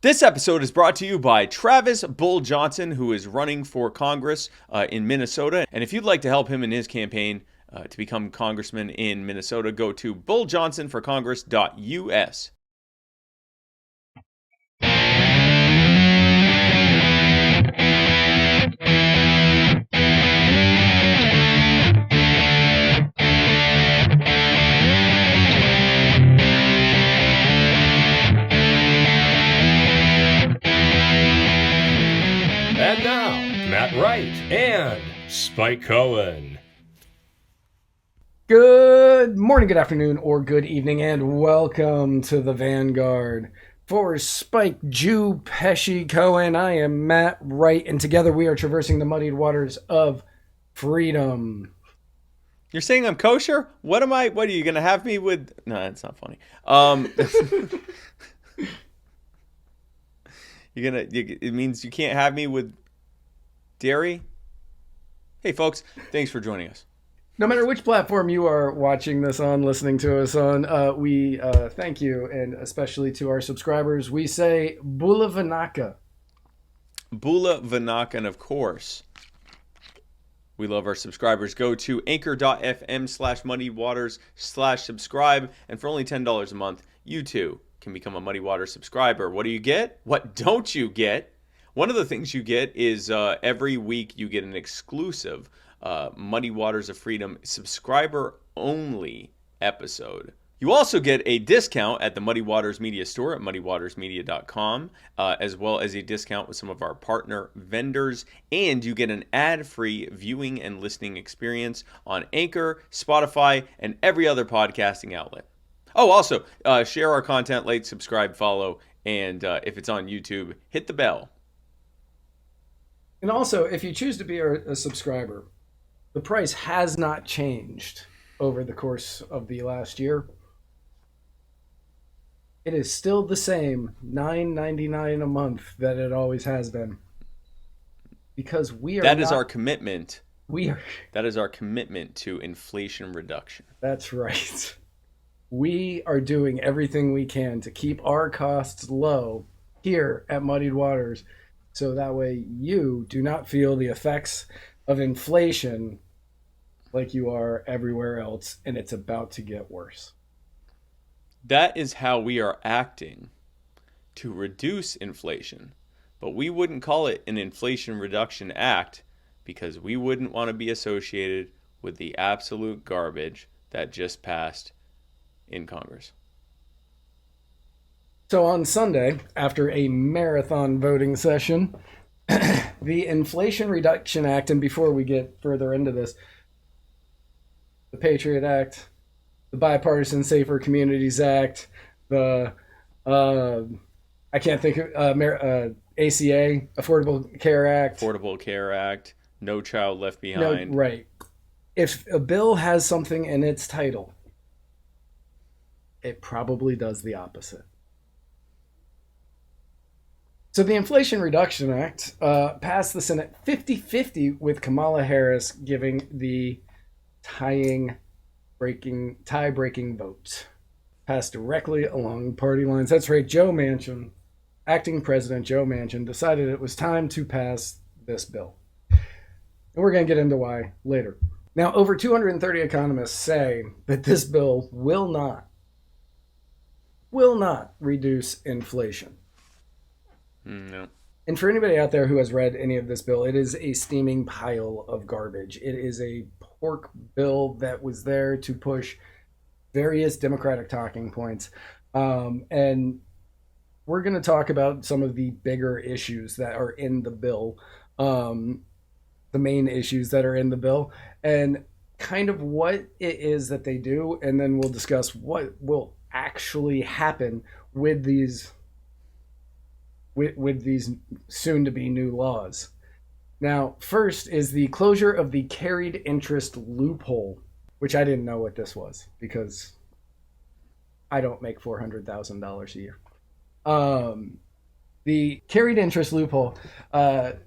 This episode is brought to you by Travis Bull Johnson, who is running for Congress in Minnesota. And if you'd like to help him in his campaign to become congressman in Minnesota, go to bulljohnsonforcongress.us. And now, Matt Wright and Spike Cohen. Good morning, good afternoon, or good evening, and welcome to the Vanguard. For Spike, Jew, Pesci, Cohen, I am Matt Wright, and together we are traversing the muddied waters of freedom. You're saying I'm kosher? What are you going to have me with? No, that's not funny. It means you can't have me with dairy? Hey, folks, thanks for joining us. No matter which platform you are watching this on, listening to us on, we thank you, and especially to our subscribers, we say Bula Vanaka. Bula Vanaka, and of course, we love our subscribers. Go to anchor.fm/muddywaters/subscribe, and for only $10 a month, you too can become a Muddy Waters subscriber. What do you get? What don't you get? One of the things you get is every week you get an exclusive Muddy Waters of Freedom subscriber-only episode. You also get a discount at the Muddy Waters Media store at muddywatersmedia.com, as well as a discount with some of our partner vendors, and you get an ad-free viewing and listening experience on Anchor, Spotify, and every other podcasting outlet. Oh, also, share our content, like, subscribe, follow, and if it's on YouTube, hit the bell. And also, if you choose to be a subscriber, the price has not changed over the course of the last year. It is still the same $9.99 a month that it always has been. Because we are That is our commitment. That is our commitment to inflation reduction. That's right. We are doing everything we can to keep our costs low here at Muddied Waters, so that way you do not feel the effects of inflation like you are everywhere else, and it's about to get worse. That is how we are acting to reduce inflation, but we wouldn't call it an Inflation Reduction Act because we wouldn't want to be associated with the absolute garbage that just passed in Congress. So on Sunday, after a marathon voting session, the Inflation Reduction Act, and before we get further into this, the Patriot Act, the Bipartisan Safer Communities Act, the I can't think of ACA, Affordable Care Act. Affordable Care Act, No Child Left Behind. No, right. If a bill has something in its title, it probably does the opposite. So the Inflation Reduction Act passed the Senate 50-50 with Kamala Harris giving the tie-breaking vote. Passed directly along party lines. That's right, Joe Manchin, acting President Joe Manchin, decided it was time to pass this bill. And we're going to get into why later. Now, over 230 economists say that this bill will not reduce inflation. No. And for anybody out there who has read any of this bill, it is a steaming pile of garbage. It is a pork bill that was there to push various Democratic talking points. And we're going to talk about some of the bigger issues that are in the bill, the main issues that are in the bill, and kind of what it is that they do. And then we'll discuss what will actually happen with these soon-to-be new laws. Now, first is the closure of the carried interest loophole, which I didn't know what this was because I don't make $400,000 a year. The carried interest loophole, the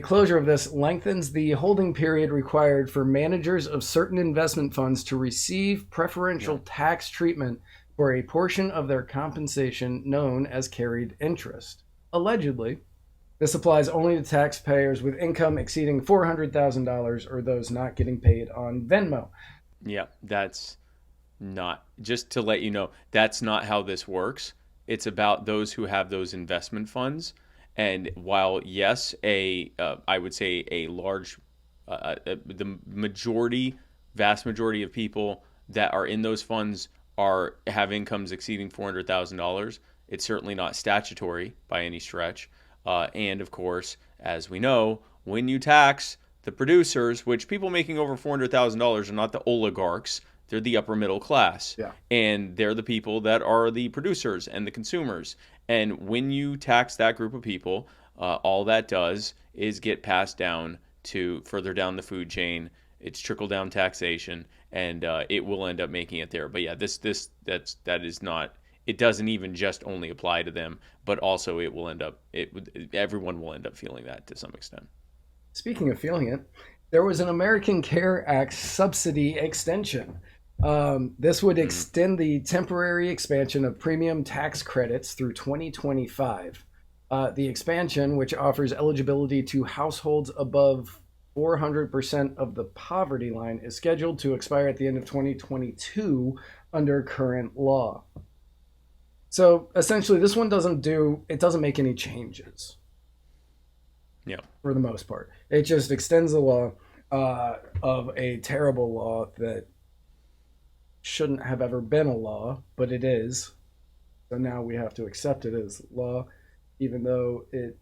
closure of this lengthens the holding period required for managers of certain investment funds to receive preferential tax treatment for a portion of their compensation known as carried interest. Allegedly, this applies only to taxpayers with income exceeding $400,000 or those not getting paid on Venmo. Yeah, that's not, just to let you know, that's not how this works. It's about those who have those investment funds. And while, yes, I would say a large, the vast majority of people that are in those funds have incomes exceeding $400,000. It's certainly not statutory by any stretch. And of course, as we know, when you tax the producers, which people making over $400,000 are not the oligarchs, they're the upper middle class. Yeah. And they're the people that are the producers and the consumers. And when you tax that group of people, all that does is get passed down to further down the food chain. It's trickle down taxation, and it will end up making it there. But yeah, that is not. It doesn't even just only apply to them, but also it will end up. Everyone will end up feeling that to some extent. Speaking of feeling it, there was an American Care Act subsidy extension. This would extend the temporary expansion of premium tax credits through 2025. The expansion, which offers eligibility to households above 400% of the poverty line, is scheduled to expire at the end of 2022 under current law. So essentially, this one doesn't make any changes. Yeah. For the most part, it just extends the law of a terrible law that shouldn't have ever been a law, but it is. So now we have to accept it as law, even though it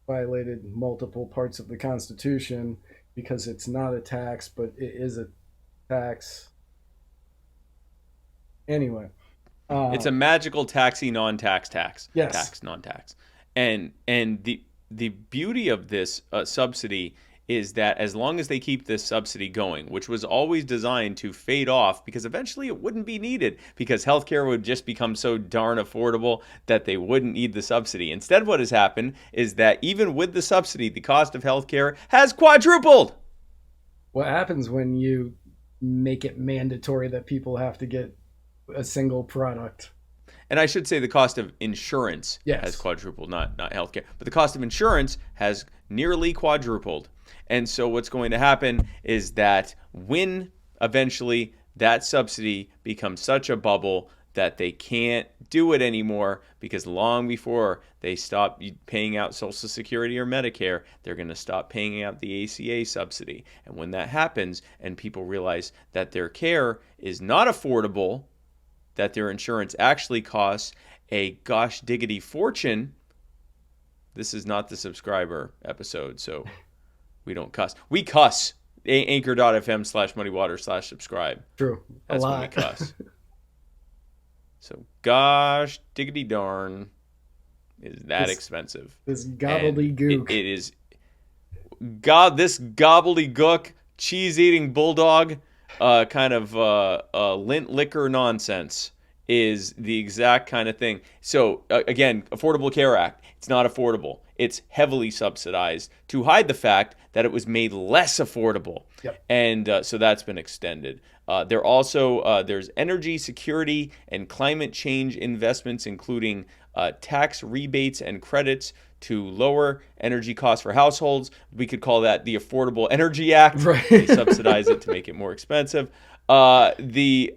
violated multiple parts of the Constitution because it's not a tax, but it is a tax. Anyway. It's a magical taxi non-tax tax. Yes. Tax non-tax. And the beauty of this subsidy is that as long as they keep this subsidy going, which was always designed to fade off because eventually it wouldn't be needed because healthcare would just become so darn affordable that they wouldn't need the subsidy. Instead, what has happened is that even with the subsidy, the cost of healthcare has quadrupled. What happens when you make it mandatory that people have to get a single product? And I should say the cost of insurance has quadrupled, not healthcare. But the cost of insurance has nearly quadrupled. And so what's going to happen is that when eventually that subsidy becomes such a bubble that they can't do it anymore, because long before they stop paying out Social Security or Medicare, they're going to stop paying out the ACA subsidy. And when that happens and people realize that their care is not affordable, that their insurance actually costs a gosh diggity fortune. This is not the subscriber episode, so we don't cuss. We cuss. Anchor.fm/muddywaters/subscribe. True. That's when we cuss. So gosh diggity darn is that expensive. This gobbledygook. It is this gobbledygook, cheese-eating bulldog kind of lint liquor nonsense is the exact kind of thing. So again, Affordable Care Act, it's not affordable. It's heavily subsidized to hide the fact that it was made less affordable. Yep. And so that's been extended. There's energy security and climate change investments, including tax rebates and credits to lower energy costs for households. We could call that the Affordable Energy Act. Right. They subsidize it to make it more expensive. The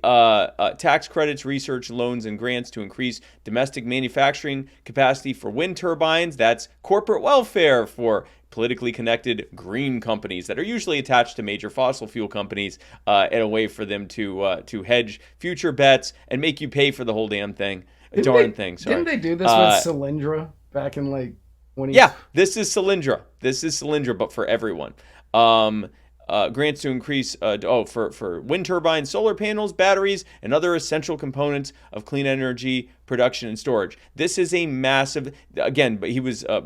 tax credits, research, loans, and grants to increase domestic manufacturing capacity for wind turbines. That's corporate welfare for politically connected green companies that are usually attached to major fossil fuel companies, in a way for them to hedge future bets and make you pay for the whole damn thing. Didn't they do this with Solyndra back in like 20? Yeah, this is Solyndra. But for everyone. Grants to increase for wind turbines, solar panels, batteries, and other essential components of clean energy production and storage. This is a massive, again, but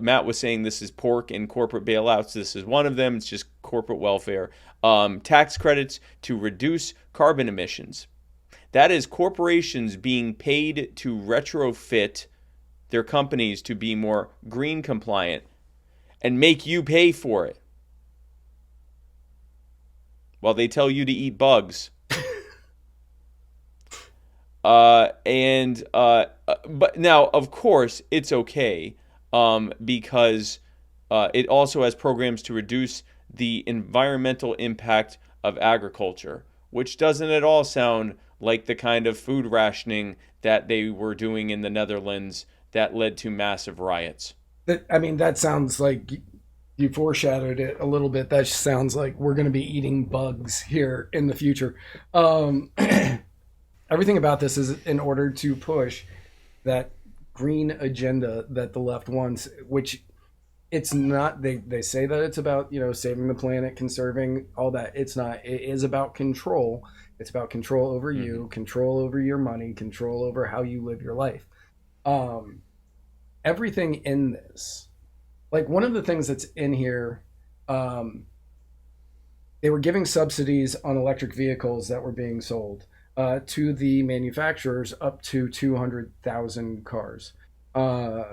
Matt was saying this is pork and corporate bailouts. This is one of them. It's just corporate welfare. Tax credits to reduce carbon emissions. That is corporations being paid to retrofit their companies to be more green compliant and make you pay for it, while they tell you to eat bugs. But now, of course, it's okay, because it also has programs to reduce the environmental impact of agriculture, which doesn't at all sound like the kind of food rationing that they were doing in the Netherlands that led to massive riots. I mean, that sounds like you foreshadowed it a little bit. That sounds like we're going to be eating bugs here in the future. Um, Everything about this is in order to push that green agenda that the left wants, which it's not. They say that it's about, saving the planet, conserving all that. It's not. It is about control. It's about control over you, control over your money, control over how you live your life. Um, Everything in this, like one of the things that's in here, um, they were giving subsidies on electric vehicles that were being sold to the manufacturers up to 200,000 cars. I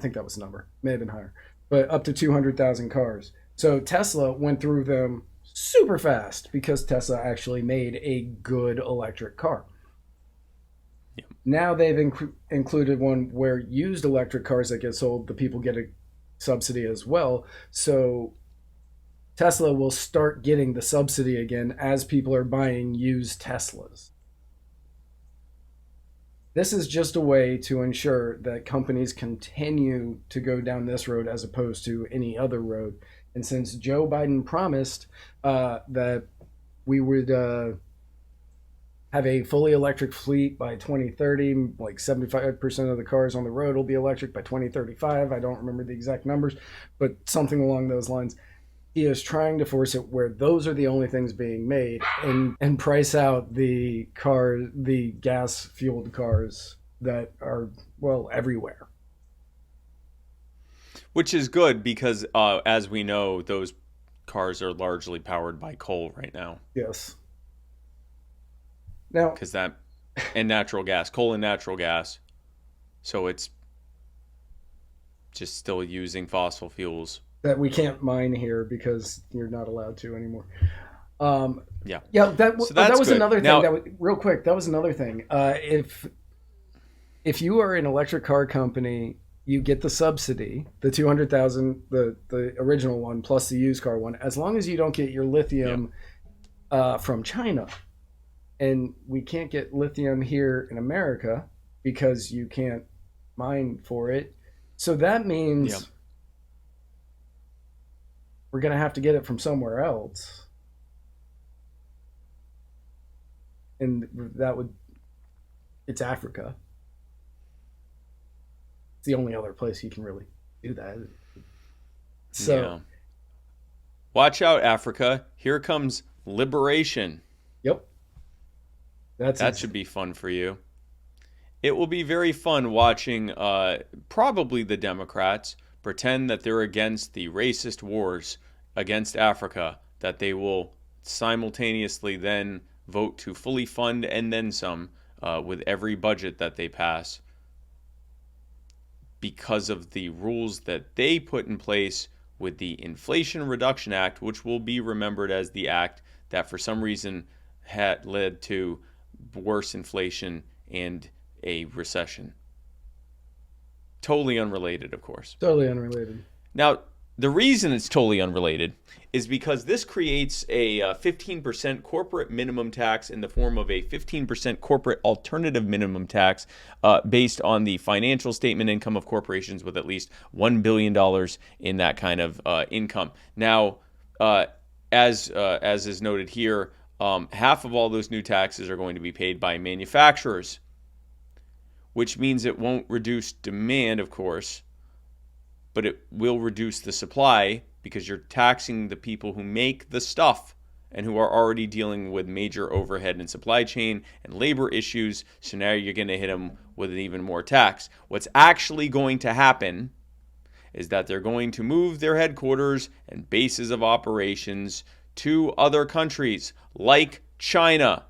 think that was the number, may have been higher, but up to 200,000 cars. So Tesla went through them super fast because Tesla actually made a good electric car. Yep. Now they've included one where used electric cars that get sold, the people get a subsidy as well. So Tesla will start getting the subsidy again as people are buying used Teslas. This is just a way to ensure that companies continue to go down this road as opposed to any other road. And since Joe Biden promised that we would have a fully electric fleet by 2030, like 75% of the cars on the road will be electric by 2035. I don't remember the exact numbers, but something along those lines. He is trying to force it where those are the only things being made, and price out the gas fueled cars that are, well, everywhere. Which is good because, as we know, those cars are largely powered by coal right now. Yes. Now, Because and natural gas, coal and natural gas. So it's just still using fossil fuels. that we can't mine here because you're not allowed to anymore. Yeah. Yeah, that So that's was good. another thing. Now- Real quick, that was another thing. If you are an electric car company, you get the subsidy, the 200,000, the original one plus the used car one, as long as you don't get your lithium from China. And we can't get lithium here in America because you can't mine for it. So that means Yep. we're going to have to get it from somewhere else. And it's Africa. It's the only other place you can really do that. So, Yeah. Watch out, Africa. Here comes liberation. yep. That should be fun for you. It will be very fun watching probably the Democrats pretend that they're against the racist wars against Africa, that they will simultaneously then vote to fully fund and then some with every budget that they pass because of the rules that they put in place with the Inflation Reduction Act, which will be remembered as the act that for some reason had led to worse inflation and a recession. Totally unrelated, of course. Totally unrelated. Now, the reason it's totally unrelated is because this creates a 15% corporate minimum tax in the form of a 15% corporate alternative minimum tax based on the financial statement income of corporations with at least $1 billion in that kind of income. Now, as is noted here, half of all those new taxes are going to be paid by manufacturers, which means it won't reduce demand, of course, but it will reduce the supply because you're taxing the people who make the stuff and who are already dealing with major overhead and supply chain and labor issues. So now you're going to hit them with an even more tax. What's actually going to happen is that they're going to move their headquarters and bases of operations to other countries like China.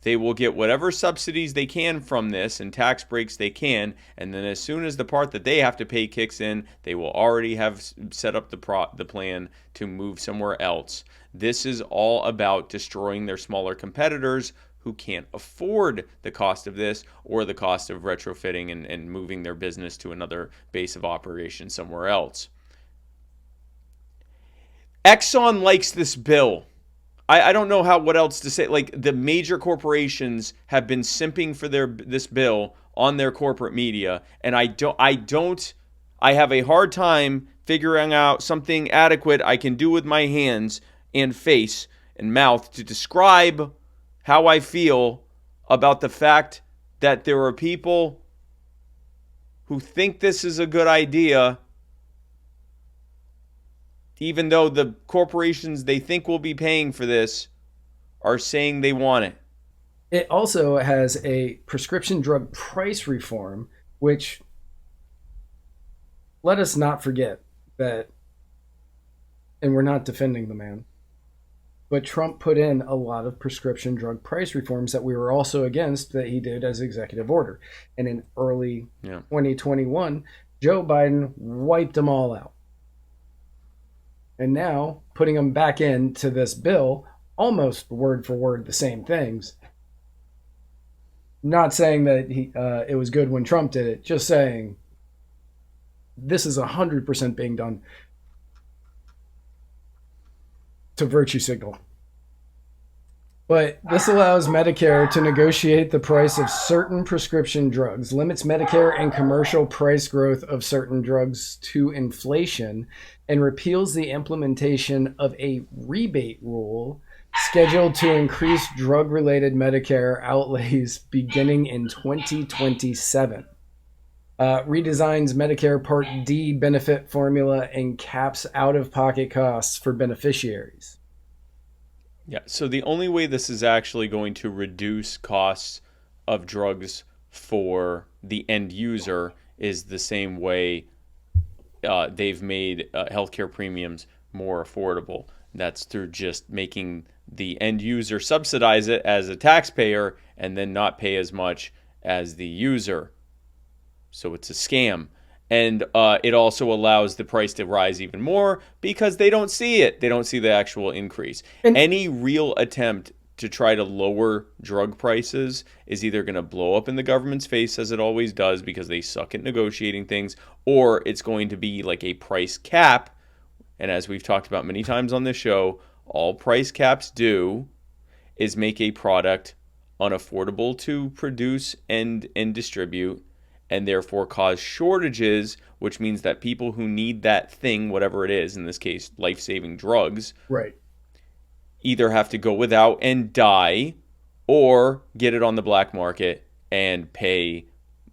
They will get whatever subsidies they can from this and tax breaks they can, and then as soon as the part that they have to pay kicks in, they will already have set up the plan to move somewhere else. This is all about destroying their smaller competitors who can't afford the cost of this or the cost of retrofitting and moving their business to another base of operation somewhere else. Exxon likes this bill. I don't know what else to say. Like, the major corporations have been simping for this bill on their corporate media, and I have a hard time figuring out something adequate I can do with my hands and face and mouth to describe how I feel about the fact that there are people who think this is a good idea, even though the corporations they think will be paying for this are saying they want it. It also has a prescription drug price reform, which, let us not forget that, and we're not defending the man, but Trump put in a lot of prescription drug price reforms that we were also against that he did as executive order. And in early 2021, Joe Biden wiped them all out. And now putting them back into this bill, almost word for word the same things. Not saying that it was good when Trump did it, just saying this is 100% being done to virtue signal. But this allows Medicare to negotiate the price of certain prescription drugs, limits Medicare and commercial price growth of certain drugs to inflation, and repeals the implementation of a rebate rule scheduled to increase drug-related Medicare outlays beginning in 2027. Redesigns Medicare Part D benefit formula and caps out-of-pocket costs for beneficiaries. Yeah, so the only way this is actually going to reduce costs of drugs for the end user is the same way they've made healthcare premiums more affordable. That's through just making the end user subsidize it as a taxpayer and then not pay as much as the user. So it's a scam. And it also allows the price to rise even more because they don't see it. They don't see the actual increase. And any real attempt to try to lower drug prices is either going to blow up in the government's face, as it always does, because they suck at negotiating things, or it's going to be like a price cap. And as we've talked about many times on this show, all price caps do is make a product unaffordable to produce and distribute, and therefore cause shortages, which means that people who need that thing, whatever it is, in this case, life-saving drugs, right, either have to go without and die, or get it on the black market and pay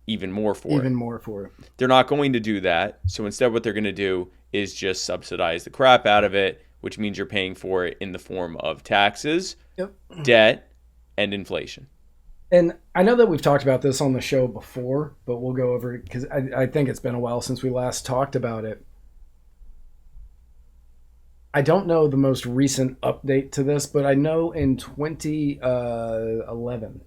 even more for it. Even more for it. They're not going to do that. So instead what they're going to do is just subsidize the crap out of it, which means you're paying for it in the form of taxes, debt, and inflation. And I know that we've talked about this on the show before, but we'll go over it because I think it's been a while since we last talked about it. I don't know the most recent update to this, but I know in 2011,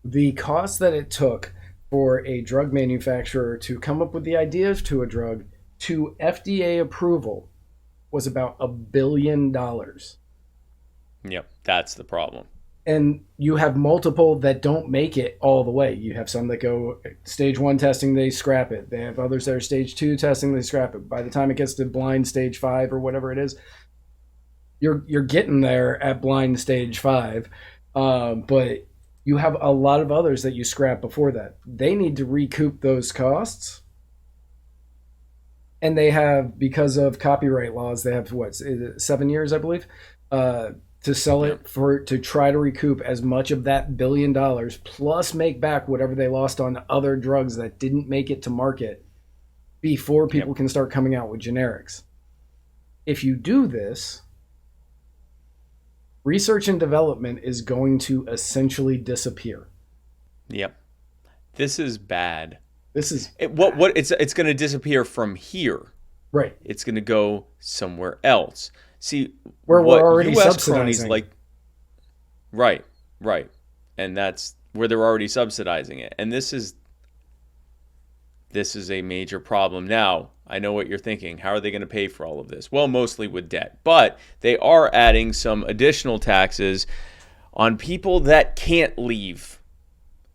the cost that it took for a drug manufacturer to come up with the ideas to a drug to FDA approval was about $1 billion. Yep, that's the problem. And you have multiple that don't make it all the way. You have some that go stage 1 testing, they scrap it. They have others that are stage 2 testing, they scrap it. By the time it gets to blind stage 5 or whatever it is, you're getting there at blind stage 5. But you have a lot of others that you scrap before that. They need to recoup those costs. And they have, because of copyright laws, they have 7 years, I believe, to sell it to try to recoup as much of that $1 billion, plus make back whatever they lost on other drugs that didn't make it to market before people can start coming out with generics. If you do this, research and development is going to essentially disappear. Yep. This is bad. This is it's going to disappear from here. Right. It's going to go somewhere else. See, where what we're already US subsidizing. Cronies like, right, and that's where they're already subsidizing it. And this is a major problem. Now, I know what you're thinking. How are they going to pay for all of this? Well, mostly with debt, but they are adding some additional taxes on people that can't leave.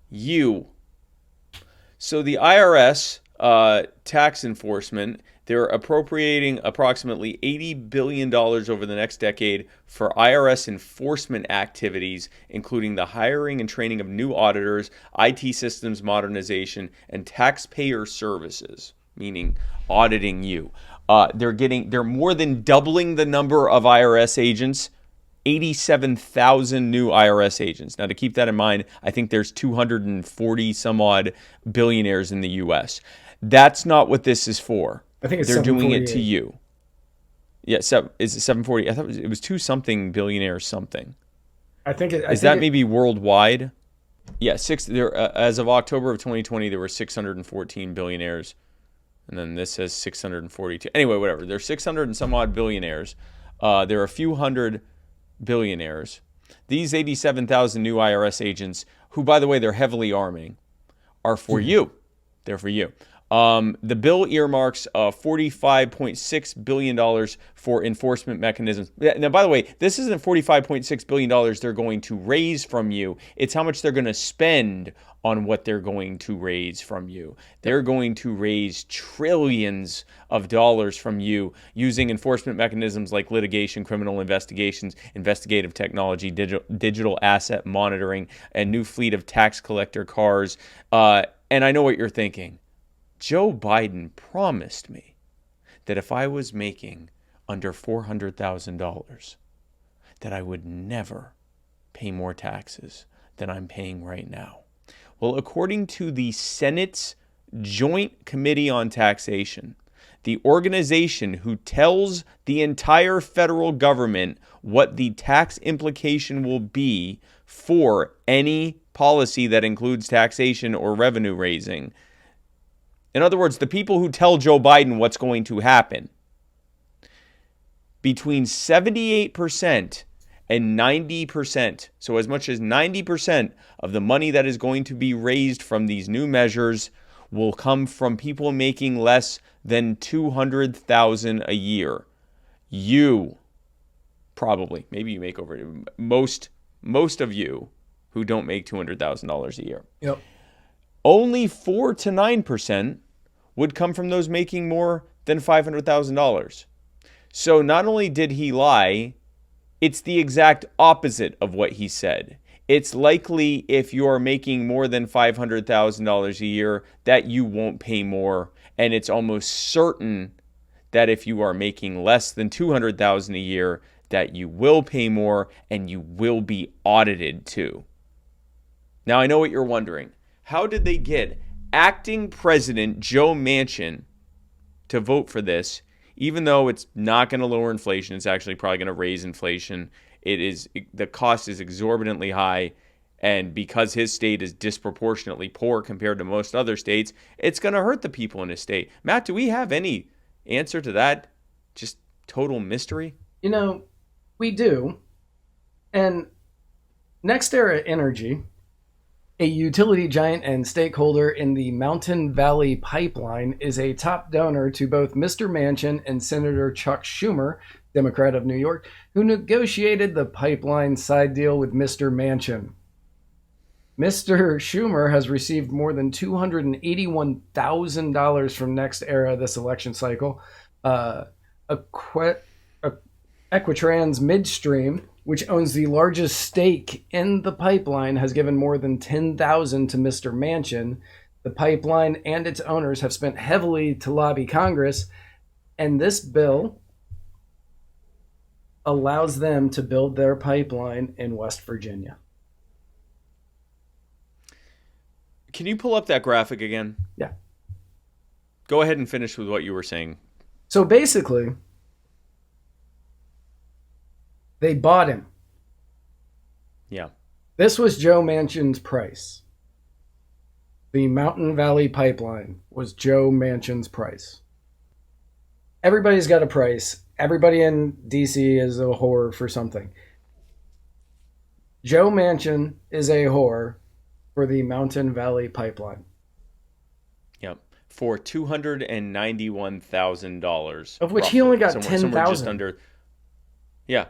You. So the IRS tax enforcement, they're appropriating approximately $80 billion over the next decade for IRS enforcement activities, including the hiring and training of new auditors, IT systems modernization, and taxpayer services, meaning auditing you. They're more than doubling the number of IRS agents. 87,000 new IRS agents. Now, to keep that in mind, I think there's 240 some odd billionaires in the U.S. That's not what this is for. I think it's they're doing it 748. to you. Yeah, is it 740? I thought it was two something billionaires something. Is that maybe worldwide? Yeah, as of October of 2020, there were 614 billionaires, and then this says 642. Anyway, whatever. There's 600 and some odd billionaires. There are a few hundred billionaires. These 87,000 new IRS agents, who, by the way, they're heavily arming, are for you. They're for you. The bill earmarks $45.6 billion for enforcement mechanisms. Now, by the way, this isn't $45.6 billion they're going to raise from you. It's how much they're going to spend on what they're going to raise from you. They're going to raise trillions of dollars from you using enforcement mechanisms like litigation, criminal investigations, investigative technology, digital asset monitoring, a new fleet of tax collector cars. And I know what you're thinking. Joe Biden promised me that if I was making under $400,000, that I would never pay more taxes than I'm paying right now. Well, according to the Senate's Joint Committee on Taxation, the organization who tells the entire federal government what the tax implication will be for any policy that includes taxation or revenue raising. In other words, the people who tell Joe Biden what's going to happen, between 78% and 90%, so as much as 90% of the money that is going to be raised from these new measures will come from people making less than $200,000 a year. You probably, maybe you make over most of you who don't make $200,000 a year. Yep. Only 4 to 9% would come from those making more than $500,000. So not only did he lie, it's the exact opposite of what he said. It's likely if you're making more than $500,000 a year that you won't pay more. And it's almost certain that if you are making less than $200,000 a year, that you will pay more and you will be audited too. Now, I know what you're wondering. How did they get acting president Joe Manchin to vote for this, even though it's not going to lower inflation? It's actually probably going to raise inflation. The cost is exorbitantly high, and because his state is disproportionately poor compared to most other states, it's going to hurt the people in his state. Matt, do we have any answer to that? Just total mystery? We do. And NextEra Energy, a utility giant and stakeholder in the Mountain Valley Pipeline, is a top donor to both Mr. Manchin and Senator Chuck Schumer, Democrat of New York, who negotiated the pipeline side deal with Mr. Manchin. Mr. Schumer has received more than $281,000 from NextEra this election cycle. Equitrans Midstream, which owns the largest stake in the pipeline, has given more than $10,000 to Mr. Manchin. The pipeline and its owners have spent heavily to lobby Congress, and this bill allows them to build their pipeline in West Virginia. Can you pull up that graphic again? Yeah. Go ahead and finish with what you were saying. So basically, they bought him. Yeah. This was Joe Manchin's price. The Mountain Valley Pipeline was Joe Manchin's price. Everybody's got a price. Everybody in DC is a whore for something. Joe Manchin is a whore for the Mountain Valley Pipeline. Yep. For $291,000. Of which he only got $10,000. Somewhere just under. Yeah.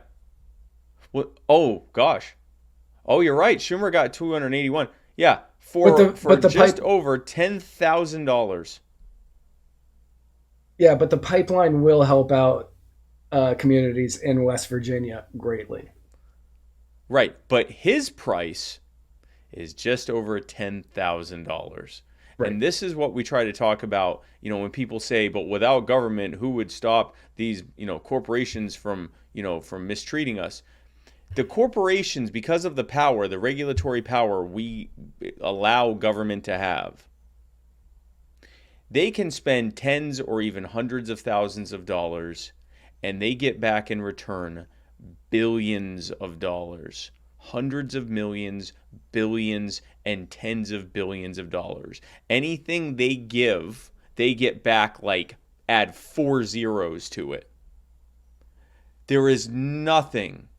Well, oh, gosh. Oh, you're right. Schumer got 281. Yeah, But for the just pipe, over $10,000. yeah, but the pipeline will help out communities in West Virginia greatly. Right, but his price is just over $10,000. Right. And this is what we try to talk about, when people say, but without government, who would stop these, corporations from mistreating us? The corporations, because of the power, the regulatory power we allow government to have, they can spend tens or even hundreds of thousands of dollars, and they get back in return billions of dollars, hundreds of millions, billions, and tens of billions of dollars. Anything they give, they get back, like, add 4 zeros to it. There is nothing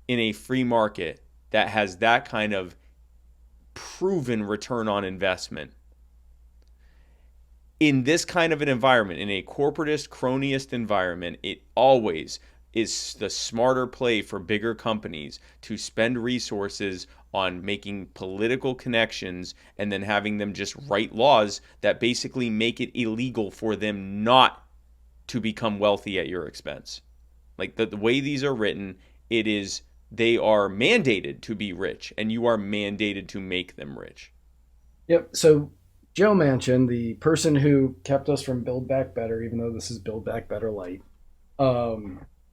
in a free market that has that kind of proven return on investment. In this kind of an environment, in a corporatist, cronyist environment, it always is the smarter play for bigger companies to spend resources on making political connections and then having them just write laws that basically make it illegal for them not to become wealthy at your expense. Like the way these are written, they are mandated to be rich, and you are mandated to make them rich. Yep. So Joe Manchin, the person who kept us from Build Back Better, even though this is Build Back Better light,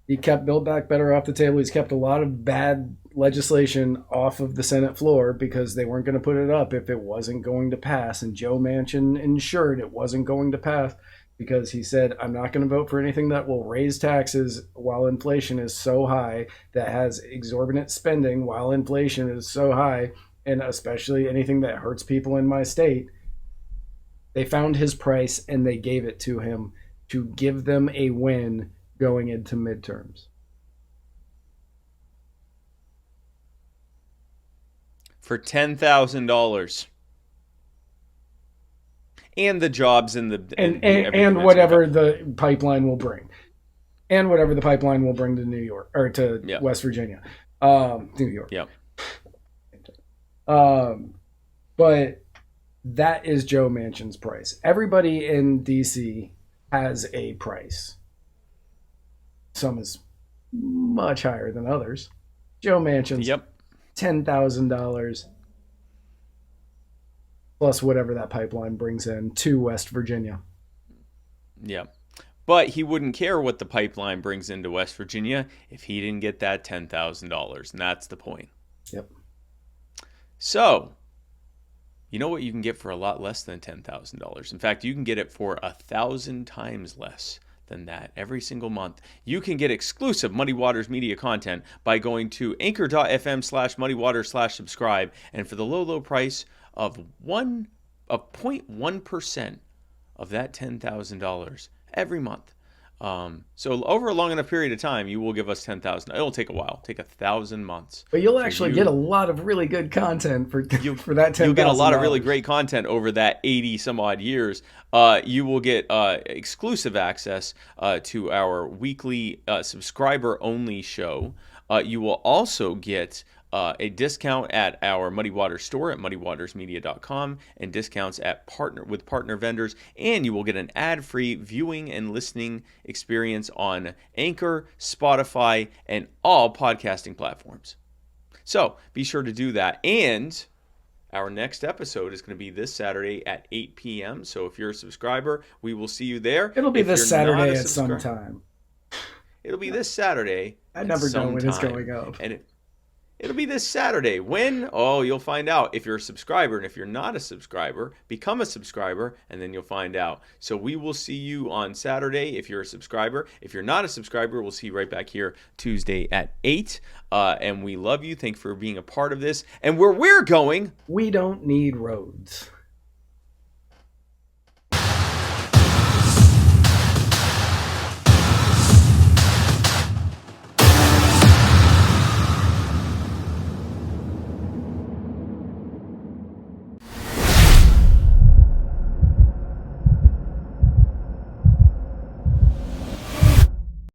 he kept Build Back Better off the table. He's kept a lot of bad legislation off of the Senate floor because they weren't going to put it up if it wasn't going to pass. And Joe Manchin ensured it wasn't going to pass because he said, I'm not going to vote for anything that will raise taxes while inflation is so high, that has exorbitant spending while inflation is so high, and especially anything that hurts people in my state. They found his price and they gave it to him to give them a win going into midterms. For $10,000. And the jobs and whatever the pipeline will bring. And whatever the pipeline will bring to New York, or to West Virginia. New York. Yep. But that is Joe Manchin's price. Everybody in DC has a price. Some is much higher than others. Joe Manchin's $10,000 plus whatever that pipeline brings in to West Virginia. Yeah. But he wouldn't care what the pipeline brings into West Virginia if he didn't get that $10,000. And that's the point. Yep. So, you know what you can get for a lot less than $10,000? In fact, you can get it for 1,000 times less than that every single month. You can get exclusive Muddy Waters media content by going to anchor.fm/muddywaters/subscribe. And for the low, low price of 0.1% of that $10,000 every month. So over a long enough period of time, you will give us 10,000. It'll take a while, take 1,000 months. But you'll actually get a lot of really good content for that $10,000. You'll get a lot of really great content over that 80 some odd years. You will get exclusive access to our weekly subscriber only show. You will also get a discount at our Muddy Waters store at muddywatersmedia.com, and discounts at partner vendors, and you will get an ad-free viewing and listening experience on Anchor, Spotify, and all podcasting platforms. So be sure to do that. And our next episode is going to be this Saturday at 8 p.m. So if you're a subscriber, we will see you there. It'll be this Saturday at some time. It'll be this Saturday. I never know when it's going up. And it'll be this Saturday. When? Oh, you'll find out if you're a subscriber. And if you're not a subscriber, become a subscriber, and then you'll find out. So we will see you on Saturday if you're a subscriber. If you're not a subscriber, we'll see you right back here Tuesday at 8. And we love you. Thank you for being a part of this. And where we're going, we don't need roads.